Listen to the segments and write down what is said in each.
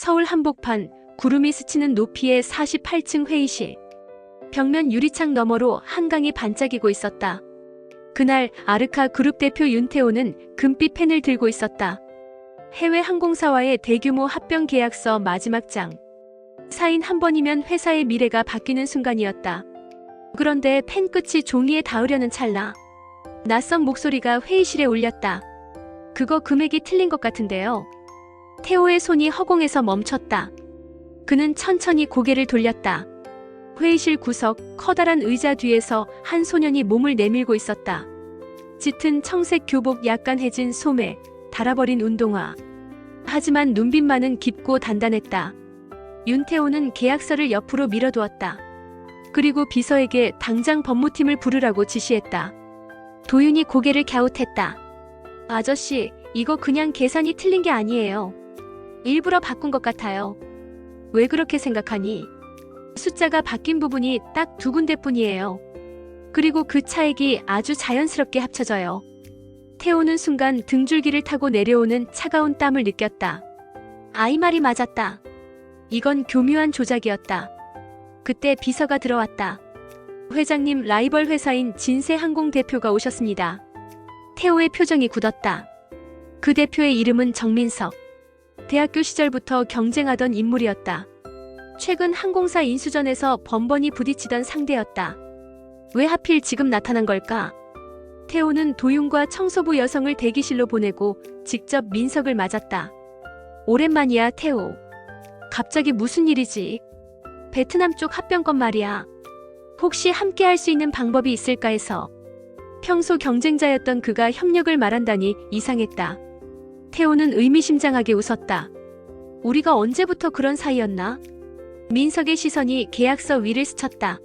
서울 한복판, 구름이 스치는 높이의 48층 회의실. 벽면 유리창 너머로 한강이 반짝이고 있었다. 그날 아르카 그룹 대표 윤태호는 금빛 펜을 들고 있었다. 해외 항공사와의 대규모 합병 계약서 마지막 장. 사인 한 번이면 회사의 미래가 바뀌는 순간이었다. 그런데 펜 끝이 종이에 닿으려는 찰나 낯선 목소리가 회의실에 울렸다. 그거 금액이 틀린 것 같은데요. 태호의 손이 허공에서 멈췄다. 그는 천천히 고개를 돌렸다. 회의실 구석 커다란 의자 뒤에서 한 소년이 몸을 내밀고 있었다. 짙은 청색 교복, 약간 해진 소매, 닳아버린 운동화. 하지만 눈빛만은 깊고 단단했다. 윤태호는 계약서를 옆으로 밀어두었다. 그리고 비서에게 당장 법무팀을 부르라고 지시했다. 도윤이 고개를 갸웃했다. 아저씨, 이거 그냥 계산이 틀린 게 아니에요. 일부러 바꾼 것 같아요. 왜 그렇게 생각하니? 숫자가 바뀐 부분이 딱 2군데뿐이에요. 그리고 그 차액이 아주 자연스럽게 합쳐져요. 태호는 순간 등줄기를 타고 내려오는 차가운 땀을 느꼈다. 아이 말이 맞았다. 이건 교묘한 조작이었다. 그때 비서가 들어왔다. 회장님, 라이벌 회사인 진세항공 대표가 오셨습니다. 태호의 표정이 굳었다. 그 대표의 이름은 정민석. 대학교 시절부터 경쟁하던 인물이었다. 최근 항공사 인수전에서 번번이 부딪히던 상대였다. 왜 하필 지금 나타난 걸까? 태호는 도윤과 청소부 여성을 대기실로 보내고 직접 민석을 맞았다. 오랜만이야, 태호. 갑자기 무슨 일이지? 베트남 쪽 합병권 말이야. 혹시 함께 할 수 있는 방법이 있을까 해서. 평소 경쟁자였던 그가 협력을 말한다니 이상했다. 태호는 의미심장하게 웃었다. 우리가 언제부터 그런 사이였나? 민석의 시선이 계약서 위를 스쳤다.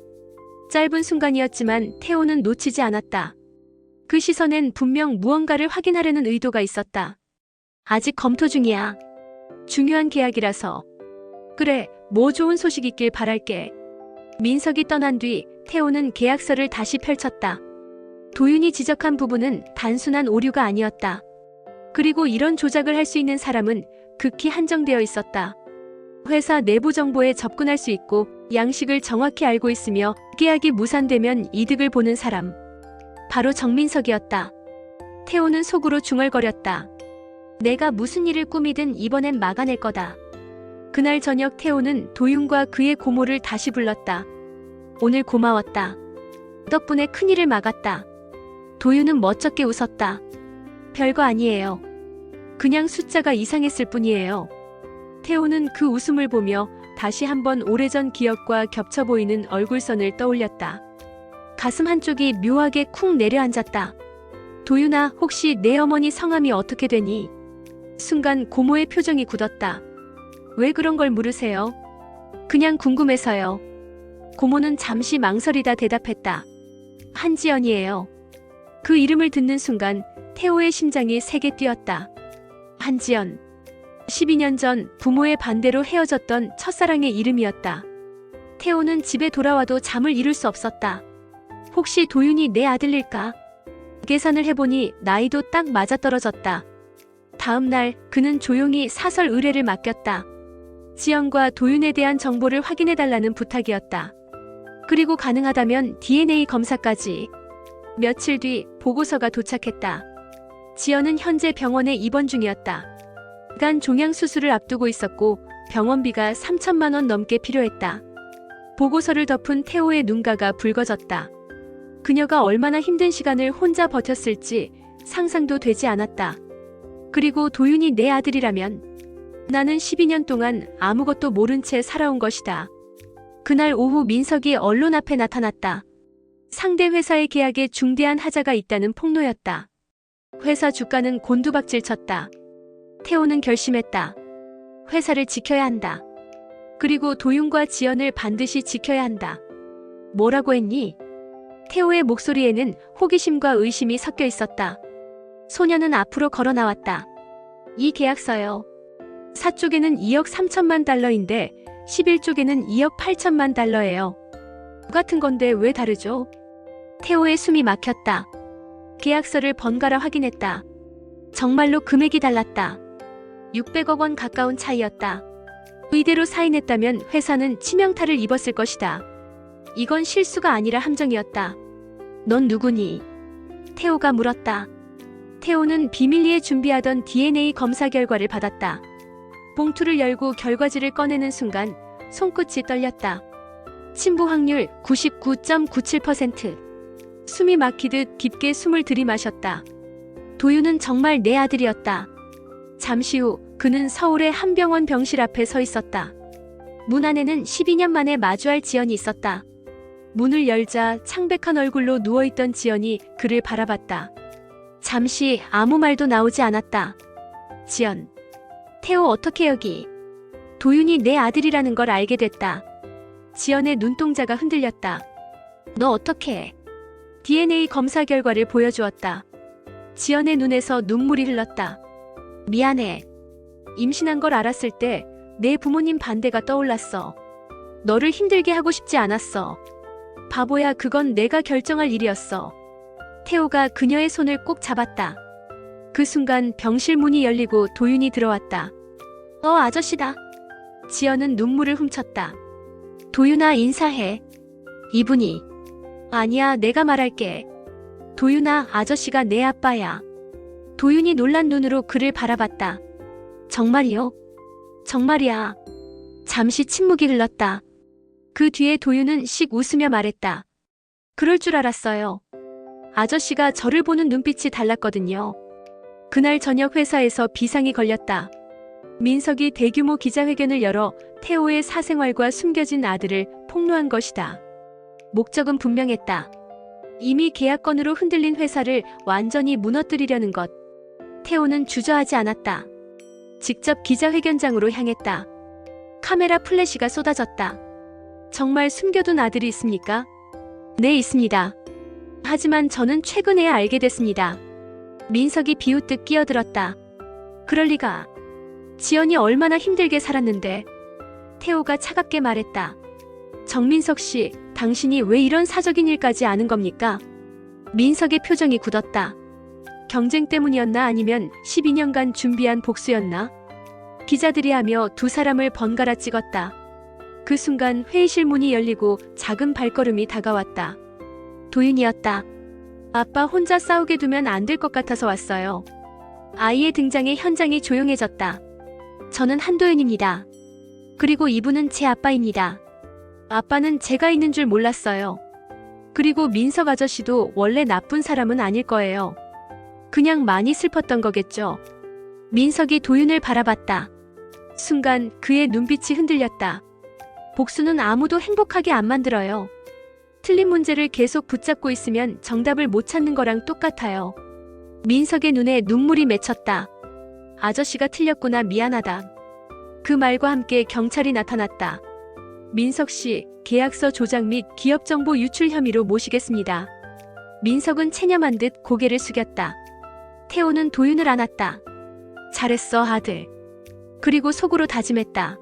짧은 순간이었지만 태호는 놓치지 않았다. 그 시선엔 분명 무언가를 확인하려는 의도가 있었다. 아직 검토 중이야. 중요한 계약이라서. 그래, 뭐 좋은 소식 있길 바랄게. 민석이 떠난 뒤 태호는 계약서를 다시 펼쳤다. 도윤이 지적한 부분은 단순한 오류가 아니었다. 그리고 이런 조작을 할 수 있는 사람은 극히 한정되어 있었다. 회사 내부 정보에 접근할 수 있고 양식을 정확히 알고 있으며 계약이 무산되면 이득을 보는 사람. 바로 정민석이었다. 태호는 속으로 중얼거렸다. 내가 무슨 일을 꾸미든 이번엔 막아낼 거다. 그날 저녁 태호는 도윤과 그의 고모를 다시 불렀다. 오늘 고마웠다. 덕분에 큰일을 막았다. 도윤은 멋쩍게 웃었다. 별거 아니에요. 그냥 숫자가 이상했을 뿐이에요. 태호는 그 웃음을 보며 다시 한번 오래전 기억과 겹쳐 보이는 얼굴선을 떠올렸다. 가슴 한쪽이 묘하게 쿵 내려앉았다. 도윤아, 혹시 내 어머니 성함이 어떻게 되니? 순간 고모의 표정이 굳었다. 왜 그런 걸 물으세요? 그냥 궁금해서요. 고모는 잠시 망설이다 대답했다. 한지연이에요. 그 이름을 듣는 순간 태호의 심장이 세게 뛰었다. 한지연. 12년 전 부모의 반대로 헤어졌던 첫사랑의 이름이었다. 태호는 집에 돌아와도 잠을 이룰 수 없었다. 혹시 도윤이 내 아들일까? 계산을 해보니 나이도 딱 맞아떨어졌다. 다음 날 그는 조용히 사설 의뢰를 맡겼다. 지연과 도윤에 대한 정보를 확인해달라는 부탁이었다. 그리고 가능하다면 DNA 검사까지. 며칠 뒤 보고서가 도착했다. 지연은 현재 병원에 입원 중이었다. 간 종양 수술을 앞두고 있었고 병원비가 3천만 원 넘게 필요했다. 보고서를 덮은 태호의 눈가가 붉어졌다. 그녀가 얼마나 힘든 시간을 혼자 버텼을지 상상도 되지 않았다. 그리고 도윤이 내 아들이라면 나는 12년 동안 아무것도 모른 채 살아온 것이다. 그날 오후 민석이 언론 앞에 나타났다. 상대 회사의 계약에 중대한 하자가 있다는 폭로였다. 회사 주가는 곤두박질 쳤다. 태호는 결심했다. 회사를 지켜야 한다. 그리고 도윤과 지연을 반드시 지켜야 한다. 뭐라고 했니? 태호의 목소리에는 호기심과 의심이 섞여 있었다. 소녀는 앞으로 걸어 나왔다. 이 계약서요. 4쪽에는 2억 3천만 달러인데 11쪽에는 2억 8천만 달러예요. 똑같은 건데 왜 다르죠? 태호의 숨이 막혔다. 계약서를 번갈아 확인했다. 정말로 금액이 달랐다. 600억 원 가까운 차이였다. 이대로 사인했다면 회사는 치명타를 입었을 것이다. 이건 실수가 아니라 함정이었다. 넌 누구니? 태호가 물었다. 태호는 비밀리에 준비하던 DNA 검사 결과를 받았다. 봉투를 열고 결과지를 꺼내는 순간 손끝이 떨렸다. 침부 확률 99.97%. 숨이 막히듯 깊게 숨을 들이마셨다. 도윤은 정말 내 아들이었다. 잠시 후 그는 서울의 한 병원 병실 앞에 서 있었다. 문 안에는 12년 만에 마주할 지연이 있었다. 문을 열자 창백한 얼굴로 누워있던 지연이 그를 바라봤다. 잠시 아무 말도 나오지 않았다. 지연. 태호 어떻게 여기? 도윤이 내 아들이라는 걸 알게 됐다. 지연의 눈동자가 흔들렸다. 너 어떻게 해? DNA 검사 결과를 보여주었다. 지연의 눈에서 눈물이 흘렀다. 미안해. 임신한 걸 알았을 때 내 부모님 반대가 떠올랐어. 너를 힘들게 하고 싶지 않았어. 바보야, 그건 내가 결정할 일이었어. 태호가 그녀의 손을 꼭 잡았다. 그 순간 병실 문이 열리고 도윤이 들어왔다. 아저씨다. 지연은 눈물을 훔쳤다. 도윤아, 인사해. 이분이. 아니야, 내가 말할게. 도윤아, 아저씨가 내 아빠야. 도윤이 놀란 눈으로 그를 바라봤다. 정말이요? 정말이야. 잠시 침묵이 흘렀다. 그 뒤에 도윤은 씩 웃으며 말했다. 그럴 줄 알았어요. 아저씨가 저를 보는 눈빛이 달랐거든요. 그날 저녁 회사에서 비상이 걸렸다. 민석이 대규모 기자회견을 열어 태호의 사생활과 숨겨진 아들을 폭로한 것이다. 목적은 분명했다. 이미 계약건으로 흔들린 회사를 완전히 무너뜨리려는 것. 태호는 주저하지 않았다. 직접 기자회견장으로 향했다. 카메라 플래시가 쏟아졌다. 정말 숨겨둔 아들이 있습니까? 네, 있습니다. 하지만 저는 최근에야 알게 됐습니다. 민석이 비웃듯 끼어들었다. 그럴 리가. 지연이 얼마나 힘들게 살았는데. 태호가 차갑게 말했다. 정민석 씨, 당신이 왜 이런 사적인 일까지 아는 겁니까? 민석의 표정이 굳었다. 경쟁 때문이었나 아니면 12년간 준비한 복수였나? 기자들이 하며 두 사람을 번갈아 찍었다. 그 순간 회의실 문이 열리고 작은 발걸음이 다가왔다. 도윤이었다. 아빠 혼자 싸우게 두면 안 될 것 같아서 왔어요. 아이의 등장에 현장이 조용해졌다. 저는 한도윤입니다. 그리고 이분은 제 아빠입니다. 아빠는 제가 있는 줄 몰랐어요. 그리고 민석 아저씨도 원래 나쁜 사람은 아닐 거예요. 그냥 많이 슬펐던 거겠죠. 민석이 도윤을 바라봤다. 순간 그의 눈빛이 흔들렸다. 복수는 아무도 행복하게 안 만들어요. 틀린 문제를 계속 붙잡고 있으면 정답을 못 찾는 거랑 똑같아요. 민석의 눈에 눈물이 맺혔다. 아저씨가 틀렸구나, 미안하다. 그 말과 함께 경찰이 나타났다. 민석 씨, 계약서 조작 및 기업정보 유출 혐의로 모시겠습니다. 민석은 체념한 듯 고개를 숙였다. 태호는 도윤을 안았다. 잘했어, 아들. 그리고 속으로 다짐했다.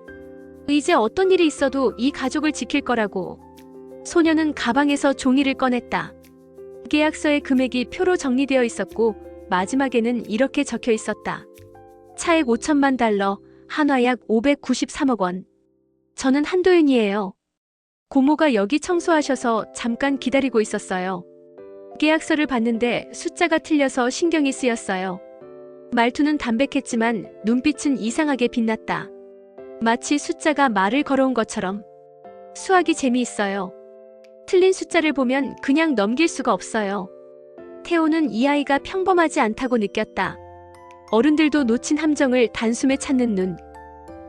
이제 어떤 일이 있어도 이 가족을 지킬 거라고. 소녀는 가방에서 종이를 꺼냈다. 계약서의 금액이 표로 정리되어 있었고 마지막에는 이렇게 적혀 있었다. 차액 5천만 달러, 한화 약 593억 원. 저는 한도윤이에요. 고모가 여기 청소하셔서 잠깐 기다리고 있었어요. 계약서를 봤는데 숫자가 틀려서 신경이 쓰였어요. 말투는 담백했지만 눈빛은 이상하게 빛났다. 마치 숫자가 말을 걸어온 것처럼. 수학이 재미있어요. 틀린 숫자를 보면 그냥 넘길 수가 없어요. 태호는 이 아이가 평범하지 않다고 느꼈다. 어른들도 놓친 함정을 단숨에 찾는 눈.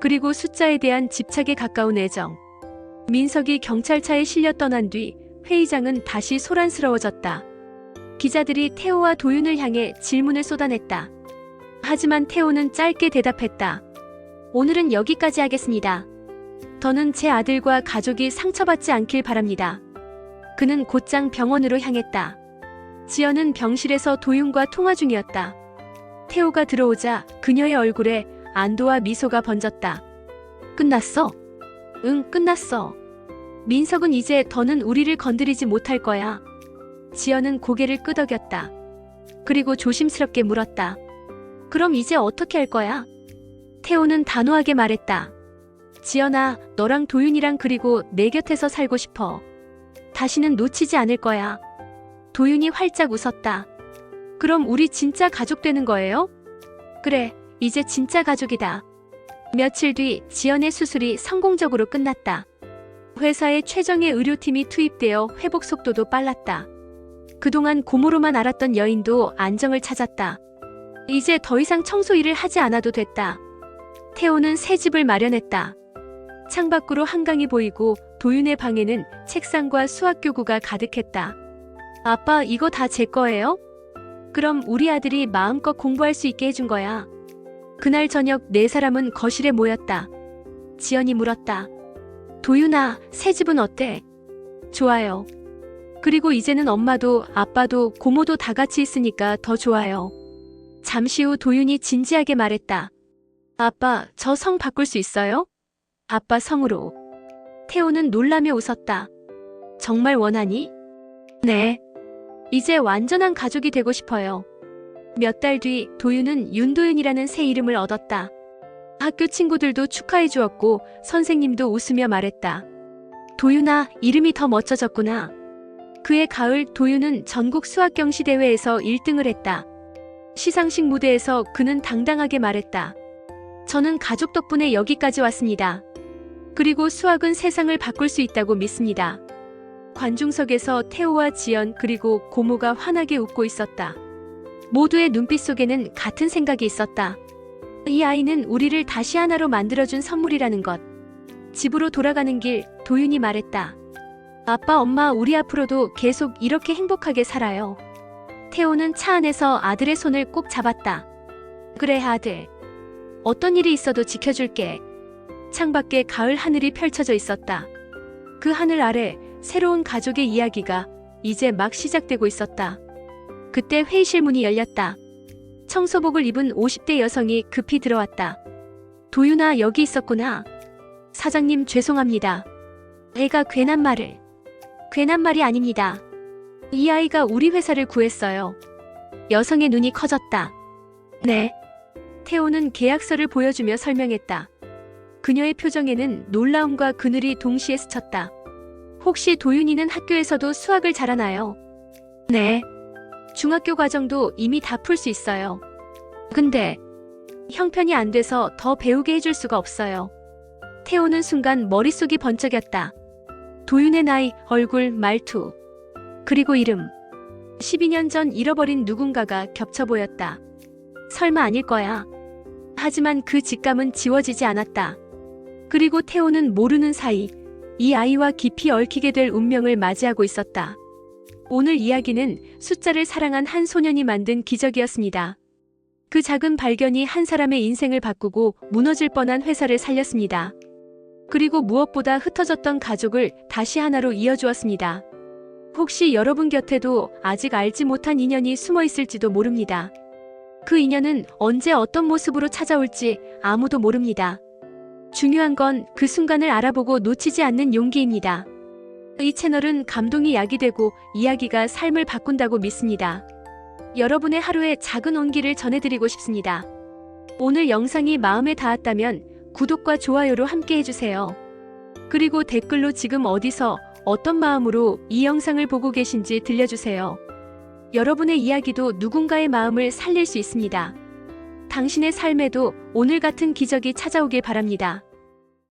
그리고 숫자에 대한 집착에 가까운 애정. 민석이 경찰차에 실려 떠난 뒤 회의장은 다시 소란스러워졌다. 기자들이 태호와 도윤을 향해 질문을 쏟아냈다. 하지만 태호는 짧게 대답했다. 오늘은 여기까지 하겠습니다. 더는 제 아들과 가족이 상처받지 않길 바랍니다. 그는 곧장 병원으로 향했다. 지연은 병실에서 도윤과 통화 중이었다. 태호가 들어오자 그녀의 얼굴에 안도와 미소가 번졌다. 끝났어? 응, 끝났어. 민석은 이제 더는 우리를 건드리지 못할 거야. 지연은 고개를 끄덕였다. 그리고 조심스럽게 물었다. 그럼 이제 어떻게 할 거야? 태호는 단호하게 말했다. 지연아, 너랑 도윤이랑 그리고 내 곁에서 살고 싶어. 다시는 놓치지 않을 거야. 도윤이 활짝 웃었다. 그럼 우리 진짜 가족 되는 거예요? 그래, 이제 진짜 가족이다. 며칠 뒤 지연의 수술이 성공적으로 끝났다. 회사에 최정예 의료팀이 투입되어 회복 속도도 빨랐다. 그동안 고모로만 알았던 여인도 안정을 찾았다. 이제 더 이상 청소 일을 하지 않아도 됐다. 태호는 새 집을 마련했다. 창밖으로 한강이 보이고 도윤의 방에는 책상과 수학교구가 가득했다. 아빠, 이거 다 제 거예요? 그럼 우리 아들이 마음껏 공부할 수 있게 해준 거야. 그날 저녁 네 사람은 거실에 모였다. 지연이 물었다. 도윤아, 새 집은 어때? 좋아요. 그리고 이제는 엄마도 아빠도 고모도 다 같이 있으니까 더 좋아요. 잠시 후 도윤이 진지하게 말했다. 아빠, 저 성 바꿀 수 있어요? 아빠 성으로. 태호는 놀라며 웃었다. 정말 원하니? 네. 이제 완전한 가족이 되고 싶어요. 몇 달 뒤 도윤은 윤도윤이라는 새 이름을 얻었다. 학교 친구들도 축하해 주었고 선생님도 웃으며 말했다. 도윤아, 이름이 더 멋져졌구나. 그해 가을 도윤은 전국 수학경시대회에서 1등을 했다. 시상식 무대에서 그는 당당하게 말했다. 저는 가족 덕분에 여기까지 왔습니다. 그리고 수학은 세상을 바꿀 수 있다고 믿습니다. 관중석에서 태호와 지연 그리고 고모가 환하게 웃고 있었다. 모두의 눈빛 속에는 같은 생각이 있었다. 이 아이는 우리를 다시 하나로 만들어준 선물이라는 것. 집으로 돌아가는 길 도윤이 말했다. 아빠, 엄마, 우리 앞으로도 계속 이렇게 행복하게 살아요. 태호는 차 안에서 아들의 손을 꼭 잡았다. 그래 아들. 어떤 일이 있어도 지켜줄게. 창밖에 가을 하늘이 펼쳐져 있었다. 그 하늘 아래 새로운 가족의 이야기가 이제 막 시작되고 있었다. 그때 회의실 문이 열렸다. 청소복을 입은 50대 여성이 급히 들어왔다. 도윤아, 여기 있었구나. 사장님, 죄송합니다. 애가 괜한 말을. 괜한 말이 아닙니다. 이 아이가 우리 회사를 구했어요. 여성의 눈이 커졌다. 네. 태호는 계약서를 보여주며 설명했다. 그녀의 표정에는 놀라움과 그늘이 동시에 스쳤다. 혹시 도윤이는 학교에서도 수학을 잘하나요? 네. 중학교 과정도 이미 다 풀 수 있어요. 근데 형편이 안 돼서 더 배우게 해줄 수가 없어요. 태호는 순간 머릿속이 번쩍였다. 도윤의 나이, 얼굴, 말투, 그리고 이름. 12년 전 잃어버린 누군가가 겹쳐 보였다. 설마 아닐 거야. 하지만 그 직감은 지워지지 않았다. 그리고 태호는 모르는 사이 이 아이와 깊이 얽히게 될 운명을 맞이하고 있었다. 오늘 이야기는 숫자를 사랑한 한 소년이 만든 기적이었습니다. 그 작은 발견이 한 사람의 인생을 바꾸고 무너질 뻔한 회사를 살렸습니다. 그리고 무엇보다 흩어졌던 가족을 다시 하나로 이어주었습니다. 혹시 여러분 곁에도 아직 알지 못한 인연이 숨어 있을지도 모릅니다. 그 인연은 언제 어떤 모습으로 찾아올지 아무도 모릅니다. 중요한 건 그 순간을 알아보고 놓치지 않는 용기입니다. 이 채널은 감동이 약이 되고 이야기가 삶을 바꾼다고 믿습니다. 여러분의 하루에 작은 온기를 전해드리고 싶습니다. 오늘 영상이 마음에 닿았다면 구독과 좋아요로 함께 해주세요. 그리고 댓글로 지금 어디서 어떤 마음으로 이 영상을 보고 계신지 들려주세요. 여러분의 이야기도 누군가의 마음을 살릴 수 있습니다. 당신의 삶에도 오늘 같은 기적이 찾아오길 바랍니다.